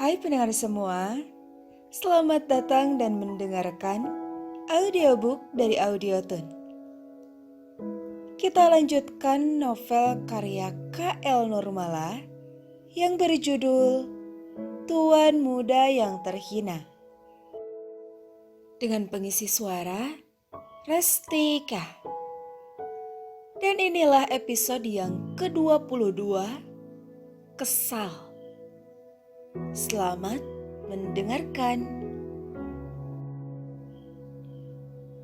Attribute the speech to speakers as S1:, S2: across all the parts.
S1: Hai pendengar semua, selamat datang dan mendengarkan audiobook dari Audiotun. Kita lanjutkan novel karya K.L. Nurmala yang berjudul Tuan Muda yang Terhina. Dengan pengisi suara Restika. Dan inilah episode yang ke-22, Kesal. Selamat mendengarkan.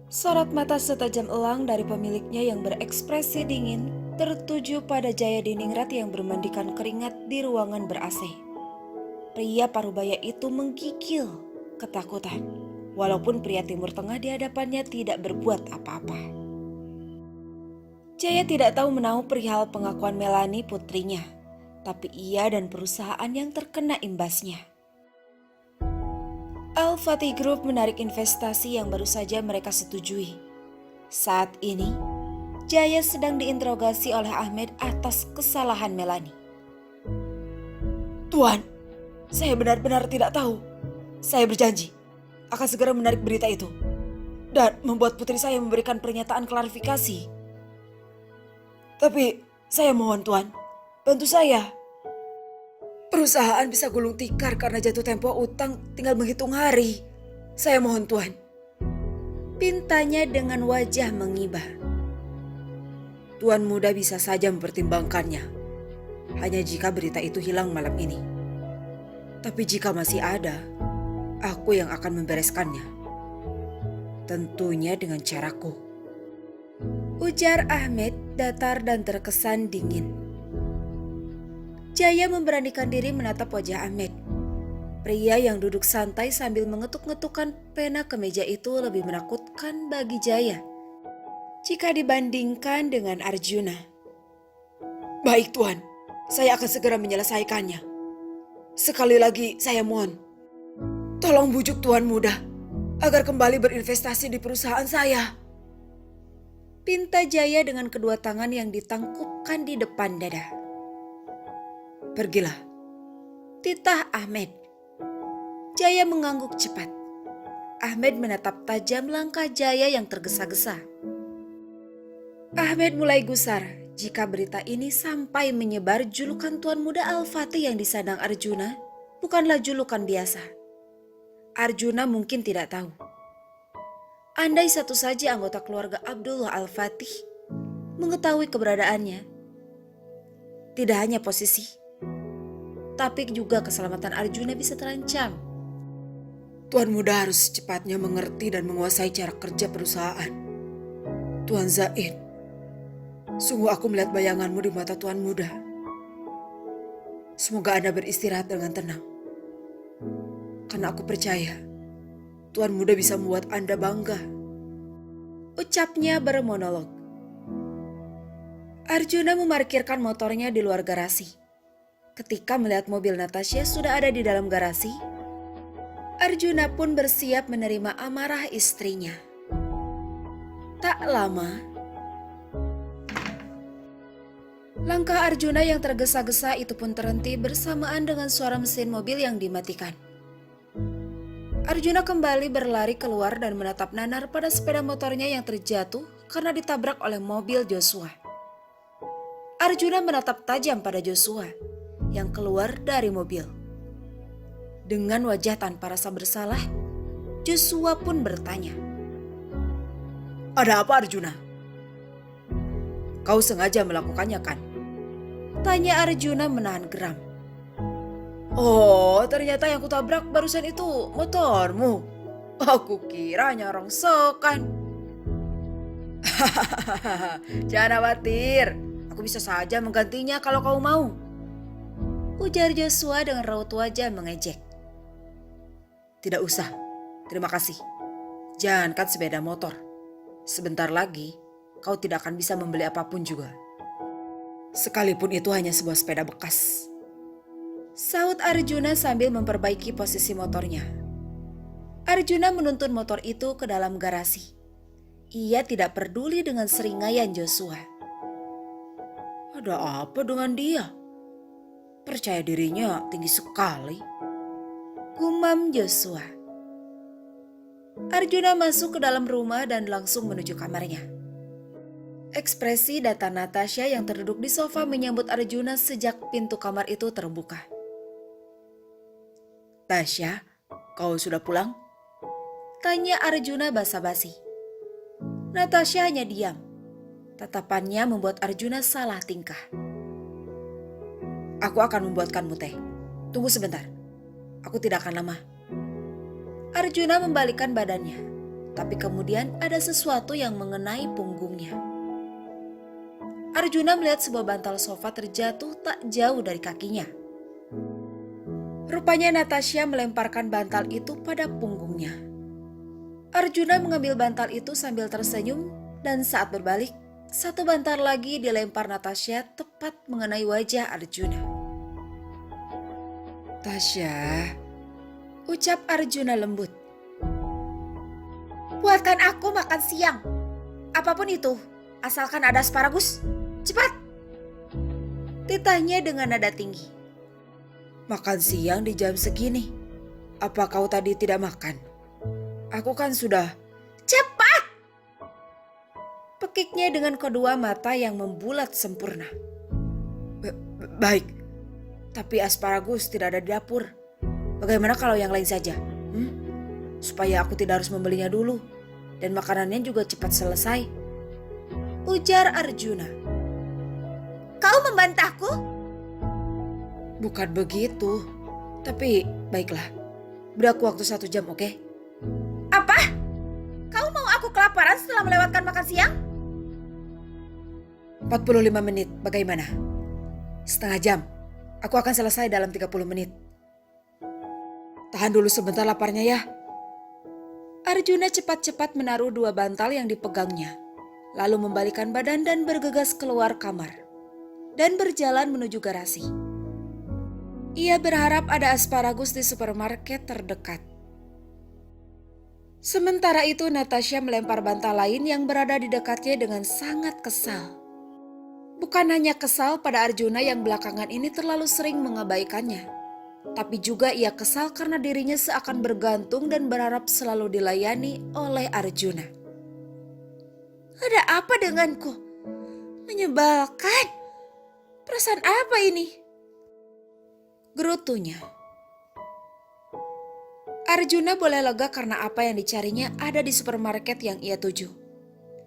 S1: Sorot mata setajam elang dari pemiliknya yang berekspresi dingin tertuju pada Jaya Diningrat yang bermandikan keringat di ruangan ber-AC. Pria parubaya itu menggigil ketakutan, walaupun pria Timur Tengah di hadapannya tidak berbuat apa-apa. Jaya tidak tahu menahu perihal pengakuan Melani putrinya, tapi ia dan perusahaan yang terkena imbasnya. Al-Fatih Group menarik investasi yang baru saja mereka setujui. Saat ini, Jaya sedang diinterogasi oleh Ahmed atas kesalahan Melani. Tuan, saya benar-benar tidak tahu. Saya berjanji akan segera menarik berita itu dan membuat putri saya memberikan pernyataan klarifikasi. Tapi saya mohon Tuan, bantu saya. Perusahaan bisa gulung tikar karena jatuh tempo utang tinggal menghitung hari. Saya mohon Tuan. Pintanya dengan wajah mengibah. Tuan muda bisa saja mempertimbangkannya. Hanya jika berita itu hilang malam ini. Tapi jika masih ada, aku yang akan membereskannya. Tentunya dengan caraku. Ujar Ahmed datar dan terkesan dingin. Jaya memberanikan diri menatap wajah Ahmed. Pria yang duduk santai sambil mengetuk-ngetukkan pena ke meja itu lebih menakutkan bagi Jaya jika dibandingkan dengan Arjuna. Baik Tuan, saya akan segera menyelesaikannya. Sekali lagi saya mohon, tolong bujuk Tuan muda agar kembali berinvestasi di perusahaan saya. Pinta Jaya dengan kedua tangan yang ditangkupkan di depan dada. Pergilah, titah Ahmed. Jaya mengangguk cepat. Ahmed menatap tajam langkah Jaya yang tergesa-gesa. Ahmed mulai gusar jika berita ini sampai menyebar julukan Tuan Muda Al-Fatih yang disandang Arjuna bukanlah julukan biasa. Arjuna mungkin tidak tahu. Andai satu saja anggota keluarga Abdullah Al-Fatih mengetahui keberadaannya, tidak hanya posisi, tapi juga keselamatan Arjuna bisa terancam. Tuan muda harus secepatnya mengerti dan menguasai cara kerja perusahaan. Tuan Zaid, sungguh aku melihat bayanganmu di mata Tuan muda. Semoga Anda beristirahat dengan tenang. Karena aku percaya Tuan muda bisa membuat Anda bangga. Ucapnya bermonolog. Arjuna memarkirkan motornya di luar garasi. Ketika melihat mobil Natasha sudah ada di dalam garasi, Arjuna pun bersiap menerima amarah istrinya. Tak lama, langkah Arjuna yang tergesa-gesa itu pun terhenti bersamaan dengan suara mesin mobil yang dimatikan. Arjuna kembali berlari keluar dan menatap nanar pada sepeda motornya yang terjatuh karena ditabrak oleh mobil Joshua. Arjuna menatap tajam pada Joshua yang keluar dari mobil. Dengan wajah tanpa rasa bersalah, Joshua pun bertanya, "Ada apa Arjuna? Kau sengaja melakukannya kan?" Tanya Arjuna menahan geram. Oh, ternyata yang kutabrak barusan itu motormu. Aku kira nyarongsokan. Hahaha, jangan khawatir. Aku bisa saja menggantinya kalau kau mau. Ujar Joshua dengan raut wajah mengejek. Tidak usah, terima kasih. Jangankan sepeda motor. Sebentar lagi, kau tidak akan bisa membeli apapun juga. Sekalipun itu hanya sebuah sepeda bekas. Saut Arjuna sambil memperbaiki posisi motornya. Arjuna menuntun motor itu ke dalam garasi. Ia tidak peduli dengan seringaian Joshua. Ada apa dengan dia? Percaya dirinya tinggi sekali. gumam Joshua. Arjuna masuk ke dalam rumah dan langsung menuju kamarnya. Ekspresi datar Natasha yang terduduk di sofa menyambut Arjuna sejak pintu kamar itu terbuka. "Tasya, kau sudah pulang?" tanya Arjuna basa-basi. Natasha hanya diam. Tatapannya membuat Arjuna salah tingkah. "Aku akan membuatkanmu teh. Tunggu sebentar. Aku tidak akan lama." Arjuna membalikkan badannya, tapi kemudian ada sesuatu yang mengenai punggungnya. Arjuna melihat sebuah bantal sofa terjatuh tak jauh dari kakinya. Rupanya Natasha melemparkan bantal itu pada punggungnya. Arjuna mengambil bantal itu sambil tersenyum dan saat berbalik, satu bantal lagi dilempar Natasha tepat mengenai wajah Arjuna. "Tasya," ucap Arjuna lembut. "Buatkan aku makan siang. Apapun itu, asalkan ada asparagus. Cepat!" titahnya dengan nada tinggi. "Makan siang di jam segini? Apa kau tadi tidak makan? Aku kan sudah..." "Cepat!" pekiknya dengan kedua mata yang membulat sempurna. Baik, tapi asparagus tidak ada di dapur. Bagaimana kalau yang lain saja? Supaya aku tidak harus membelinya dulu dan makanannya juga cepat selesai," ujar Arjuna. "Kau membantahku?" "Bukan begitu, tapi baiklah. Beri aku waktu 1 jam, oke?" "Apa? Kau mau aku kelaparan setelah melewatkan makan siang?" 45 menit, bagaimana? Setengah jam. Aku akan selesai dalam 30 menit. Tahan dulu sebentar laparnya ya. Arjuna cepat-cepat menaruh 2 bantal yang dipegangnya, lalu membalikkan badan dan bergegas keluar kamar, dan berjalan menuju garasi. Ia berharap ada asparagus di supermarket terdekat. Sementara itu Natasha melempar bantal lain yang berada di dekatnya dengan sangat kesal. Bukan hanya kesal pada Arjuna yang belakangan ini terlalu sering mengabaikannya, tapi juga ia kesal karena dirinya seakan bergantung dan berharap selalu dilayani oleh Arjuna. "Ada apa denganku? Menyebalkan. Perasaan apa ini?" gerutunya. Arjuna boleh lega karena apa yang dicarinya ada di supermarket yang ia tuju.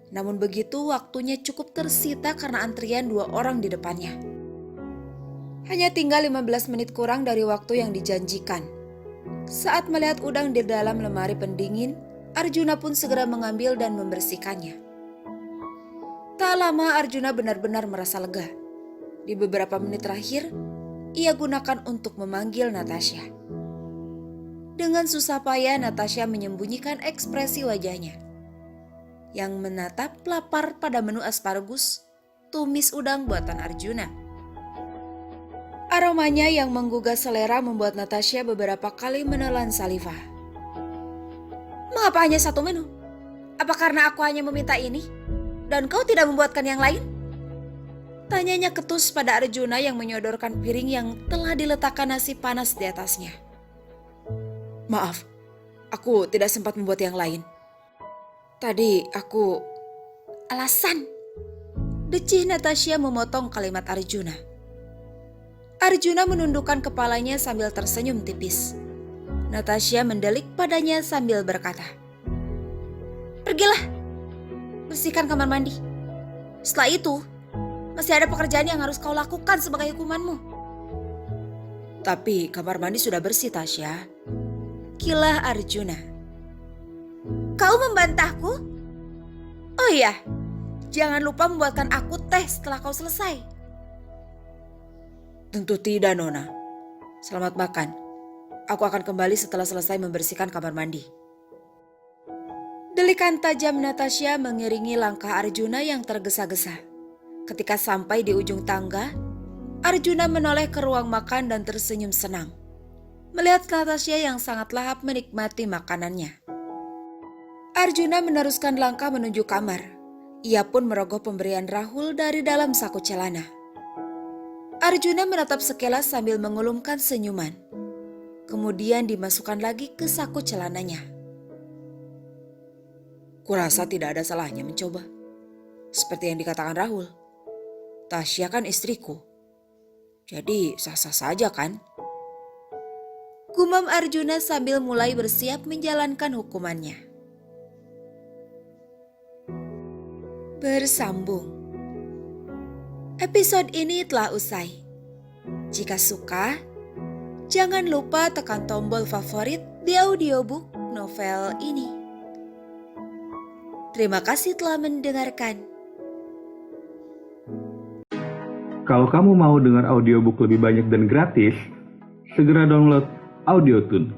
S1: Namun begitu waktunya cukup tersita karena antrian 2 orang di depannya. Hanya tinggal 15 menit kurang dari waktu yang dijanjikan. Saat melihat udang di dalam lemari pendingin, Arjuna pun segera mengambil dan membersihkannya. Tak lama Arjuna benar-benar merasa lega. Di beberapa menit terakhir, ia gunakan untuk memanggil Natasha. Dengan susah payah Natasha menyembunyikan ekspresi wajahnya yang menatap lapar pada menu asparagus, tumis udang buatan Arjuna. Aromanya yang menggugah selera membuat Natasha beberapa kali menelan saliva. "Mengapa hanya 1 menu? Apa karena aku hanya meminta ini dan kau tidak membuatkan yang lain?" tanyanya ketus pada Arjuna yang menyodorkan piring yang telah diletakkan nasi panas di atasnya. "Maaf, aku tidak sempat membuat yang lain. Tadi aku..." "Alasan?" decih Natasha memotong kalimat Arjuna. Arjuna menundukkan kepalanya sambil tersenyum tipis. Natasha mendelik padanya sambil berkata, "Pergilah, bersihkan kamar mandi. Setelah itu, masih ada pekerjaan yang harus kau lakukan sebagai hukumanmu." "Tapi kamar mandi sudah bersih, Tasya," kilah Arjuna. "Kau membantahku? Oh iya, jangan lupa membuatkan aku teh setelah kau selesai." "Tentu tidak, Nona. Selamat makan. Aku akan kembali setelah selesai membersihkan kamar mandi." Delikan tajam Natasha mengiringi langkah Arjuna yang tergesa-gesa. Ketika sampai di ujung tangga, Arjuna menoleh ke ruang makan dan tersenyum senang melihat Natasha yang sangat lahap menikmati makanannya. Arjuna meneruskan langkah menuju kamar. Ia pun merogoh pemberian Rahul dari dalam saku celana. Arjuna menatap sekilas sambil mengulumkan senyuman. kemudian dimasukkan lagi ke saku celananya. Kurasa tidak ada salahnya mencoba. Seperti yang dikatakan Rahul, Tasya kan istriku. Jadi sah-sah saja kan? Gumam Arjuna sambil mulai bersiap menjalankan hukumannya. Bersambung. Episode ini telah usai. Jika suka, jangan lupa tekan tombol favorit di audiobook novel ini. Terima kasih telah mendengarkan.
S2: Kalau kamu mau dengar audiobook lebih banyak dan gratis, segera download Audiotune.